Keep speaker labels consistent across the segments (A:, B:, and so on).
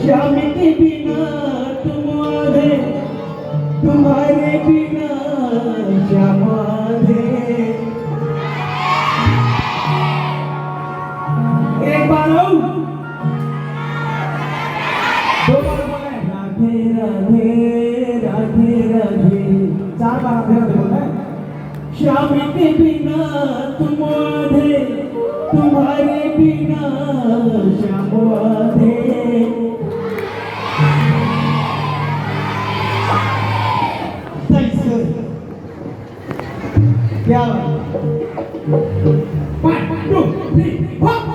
A: श्याम के बिना तुम आधे, तुम्हारे बिना श्याम आधे। एक बार आओ, दो बार बोले राधे राधे राधे राधे, चार बार राधे राधे बोलना है। श्याम के बिना तुम आधे, तुम्हारे बिना श्याम आधे। क्या 1 2 3 4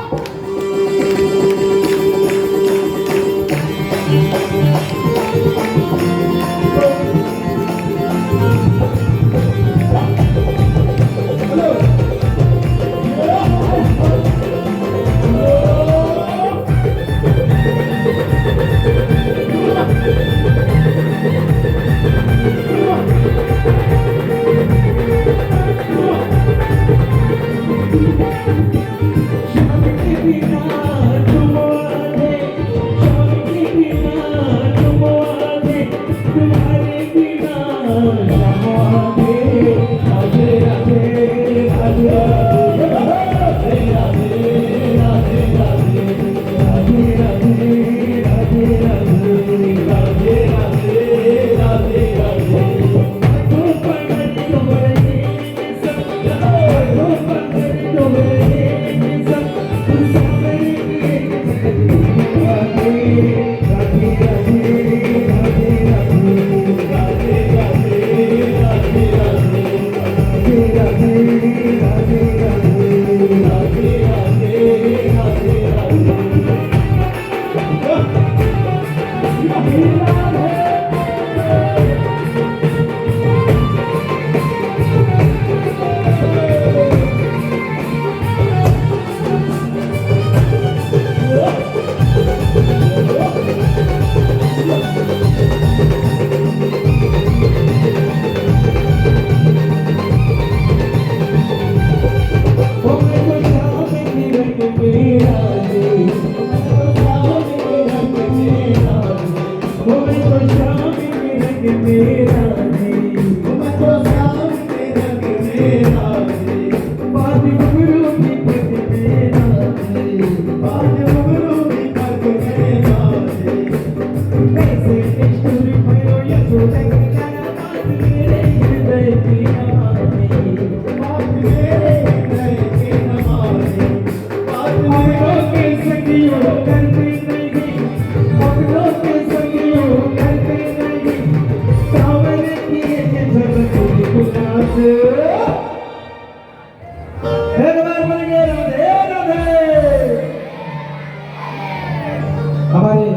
A: हमारे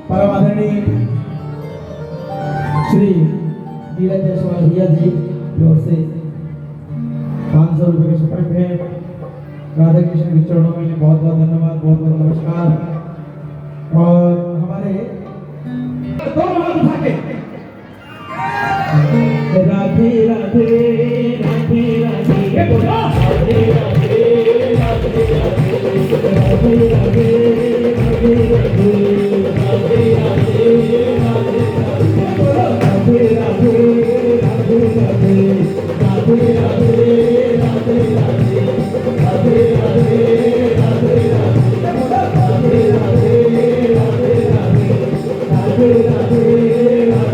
A: परम आदरणीय श्री नीरज जायसवाल भैया जी की ओर से 500 रुपये के सुपर भेंट राधा कृष्ण के चरणों में बहुत बहुत धन्यवाद, बहुत बहुत नमस्कार। और हमारे दोनों हाथ उठा के राधे राधे राधे राधे बोलो राधे राधे राधे राधे राधे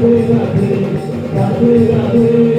A: राधे राधे राधे